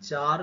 4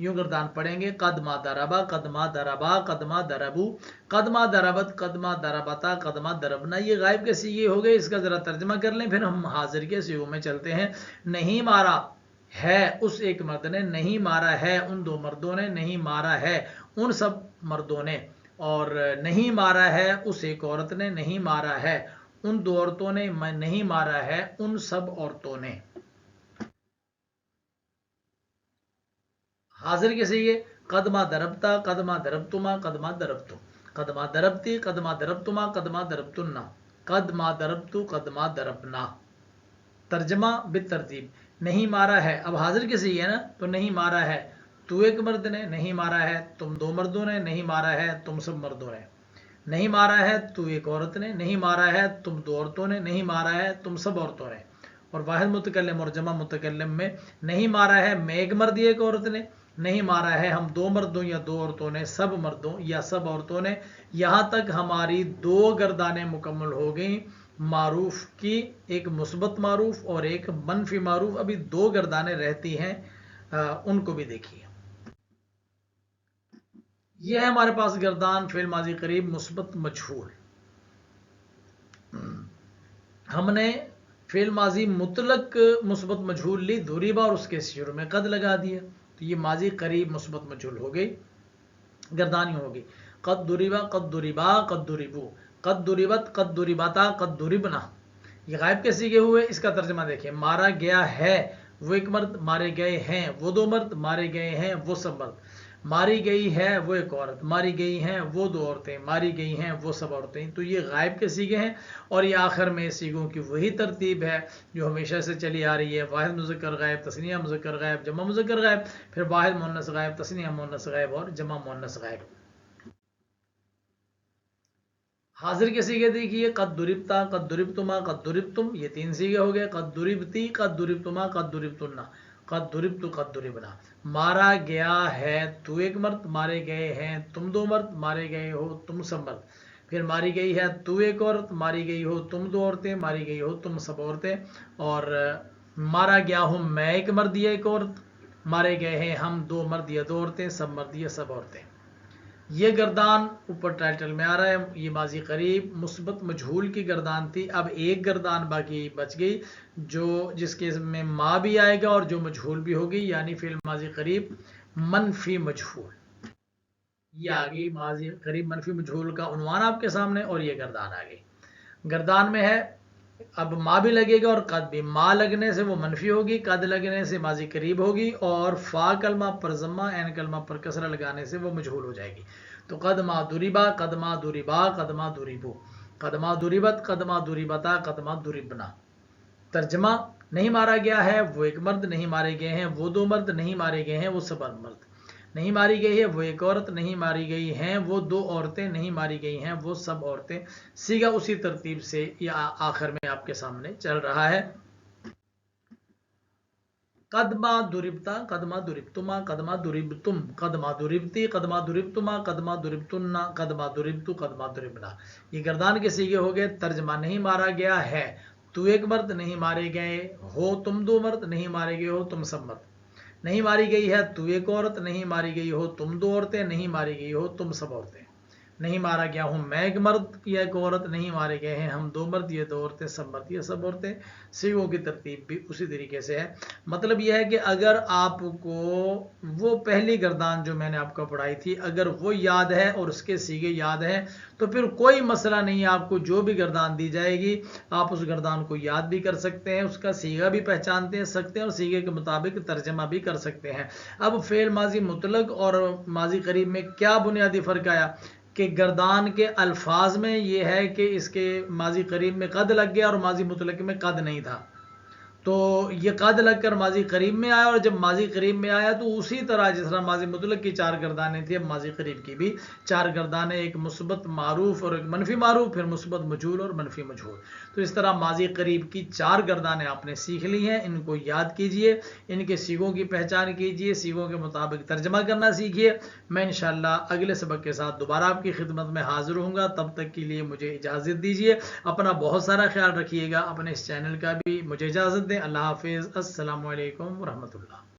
یوں گردان پڑھیں گے، قدما دربا قدما دربا قدما دربو قدما دربت قدما دربتا قدما دربنا. یہ غائب کے سیغے ہو گئے. اس کا ذرا ترجمہ کر لیں، پھر ہم حاضر کے سیغوں میں چلتے ہیں. نہیں مارا ہے اس ایک مرد نے، نہیں مارا ہے ان دو مردوں نے، نہیں مارا ہے ان سب مردوں نے، اور نہیں مارا ہے اس ایک عورت نے، نہیں مارا ہے ان دو عورتوں نے، نہیں مارا ہے ان سب عورتوں نے. حاضر کے سیغے قدما دربتا قدما دربتما قدما دربتم قدما دربتی قدما دربتما قدما دربتنا قدما دربتو قدما دربنا. ترجمہ بالترتیب. نہیں مارا ہے، اب حاضر کے سیغے ہے نا، تو نہیں مارا ہے تو ایک مرد نے، نہیں مارا ہے تم دو مردوں نے، نہیں مارا ہے تم سب مردوں نے، نہیں مارا ہے تو ایک عورت نے، نہیں مارا ہے تم دو عورتوں نے، نہیں مارا ہے تم سب عورتوں نے. اور واحد متکلم اور جمع متکلم میں نہیں مارا ہے میں ایک مرد یا ایک عورت نے، نہیں مارا ہے ہم دو مردوں یا دو عورتوں نے، سب مردوں یا سب عورتوں نے. یہاں تک ہماری دو گردانیں مکمل ہو گئیں معروف کی، ایک مثبت معروف اور ایک منفی معروف. ابھی دو گردانیں رہتی ہیں، ان کو بھی دیکھیے. یہ ہے ہمارے پاس گردان فعل ماضی قریب مثبت مجہول. ہم نے فعل ماضی مطلق مثبت مجہول لی، ضریبا اور اس کے شروع میں قد لگا دیا، تو یہ ماضی قریب مثبت مجہول ہو گئی. گردانی ہوگی قد ضریبا قد ضریبا قد ضریبو قد ضریبت قد ضریباتا قد ضریبنا. یہ غائب کے سیغے ہوئے. اس کا ترجمہ دیکھیں. مارا گیا ہے وہ ایک مرد، مارے گئے ہیں وہ دو مرد، مارے گئے ہیں وہ سب مرد، ماری گئی ہے وہ ایک عورت، ماری گئی ہیں وہ دو عورتیں، ماری گئی ہیں وہ سب عورتیں. تو یہ غائب کے سیغے ہیں، اور یہ آخر میں سیغوں کی وہی ترتیب ہے جو ہمیشہ سے چلی آ رہی ہے. واحد مذکر غائب، تثنیہ مذکر غائب، جمع مذکر غائب، پھر واحد مؤنث غائب، تثنیہ مؤنث غائب اور جمع مؤنث غائب. حاضر کے سیغے دیکھیے. قد ضربتا قد ضربتما قد ضربتم، یہ تین سیغے ہو گئے. قد ضربتی قد ضربتما قد ضربتنا قد ضربت قد ضربنا. مارا گیا ہے تو ایک مرد، مارے گئے ہیں تم دو مرد، مارے گئے ہو تم سب مرد. پھر ماری گئی ہے تو ایک عورت، ماری گئی ہو تم دو عورتیں، ماری گئی ہو تم سب عورتیں. اور مارا گیا ہوں میں ایک مرد یا ایک عورت، مارے گئے ہیں ہم دو مرد یا دو عورتیں، سب مرد یا سب عورتیں. یہ گردان اوپر ٹائٹل میں آ رہا ہے. یہ ماضی قریب مثبت مجہول کی گردان تھی. اب ایک گردان باقی بچ گئی جس کے میں ما بھی آئے گا اور جو مجہول بھی ہوگی، یعنی فعل ماضی قریب منفی مجہول. یہ آ گئی ماضی قریب منفی مجہول کا عنوان آپ کے سامنے، اور یہ گردان آ گئی. گردان میں ہے اب ما بھی لگے گا اور قد بھی. ما لگنے سے وہ منفی ہوگی، قد لگنے سے ماضی قریب ہوگی، اور فا کلمہ پر ضمہ عین کلمہ پر کسرہ لگانے سے وہ مجہول ہو جائے گی. تو قدما ضربا قدما ضربا قدما ضربو قدما ضربت قدما ضربتا قدما ضربنا. ترجمہ. نہیں مارا گیا ہے وہ ایک مرد، نہیں مارے گئے ہیں وہ دو مرد، نہیں مارے گئے ہیں وہ سب مرد، نہیں ماری گئی ہے وہ ایک عورت، نہیں ماری گئی ہیں وہ دو عورتیں، نہیں ماری گئی ہیں وہ سب عورتیں. سیگا اسی ترتیب سے یہ آخر میں آپ کے سامنے چل رہا ہے. قدما ضربتا قدما ضربتما قدما ضربتم قدما ضربتی قدما ضربتما قدما ضربتنا قدما ضربتو قدما ضربنا. یہ گردان کے سیغے ہو گئے. ترجمہ. نہیں مارا گیا ہے تو ایک مرد، نہیں مارے گئے ہو تم دو مرد، نہیں مارے گئے ہو تم سب مرد، نہیں ماری گئی ہے تو ایک عورت، نہیں ماری گئی ہو تم دو عورتیں، نہیں ماری گئی ہو تم سب عورتیں. نہیں مارا گیا ہوں میں ایک مرد یا ایک عورت، نہیں مارے گئے ہیں ہم دو مرد یا دو عورتیں، سب مرد یا سب عورتیں. سیغوں کی ترتیب بھی اسی طریقے سے ہے. مطلب یہ ہے کہ اگر آپ کو وہ پہلی گردان جو میں نے آپ کو پڑھائی تھی اگر وہ یاد ہے اور اس کے سیغے یاد ہیں تو پھر کوئی مسئلہ نہیں ہے. آپ کو جو بھی گردان دی جائے گی آپ اس گردان کو یاد بھی کر سکتے ہیں، اس کا سیغہ بھی پہچانتے سکتے ہیں، اور سیغے کے مطابق ترجمہ بھی کر سکتے ہیں. اب فعل ماضی مطلق اور ماضی قریب میں کیا بنیادی فرق آیا کہ گردان کے الفاظ میں یہ ہے کہ اس کے ماضی قریب میں قد لگ گیا اور ماضی مطلق میں قد نہیں تھا. تو یہ قد لگ کر ماضی قریب میں آیا، اور جب ماضی قریب میں آیا تو اسی طرح جس طرح ماضی مطلق کی چار گردانیں تھیں اب ماضی قریب کی بھی چار گردانیں، ایک مثبت معروف اور ایک منفی معروف، پھر مثبت مجہول اور منفی مجہول. تو اس طرح ماضی قریب کی چار گردانیں آپ نے سیکھ لی ہیں. ان کو یاد کیجئے، ان کے سیغوں کی پہچان کیجئے، سیغوں کے مطابق ترجمہ کرنا سیکھیے. میں انشاءاللہ اگلے سبق کے ساتھ دوبارہ آپ کی خدمت میں حاضر ہوں گا. تب تک کے لیے مجھے اجازت دیجیے. اپنا بہت سارا خیال رکھیے گا، اپنے اس چینل کا بھی. مجھے اجازت دیں. اللہ حافظ. السلام علیکم ورحمۃ اللہ.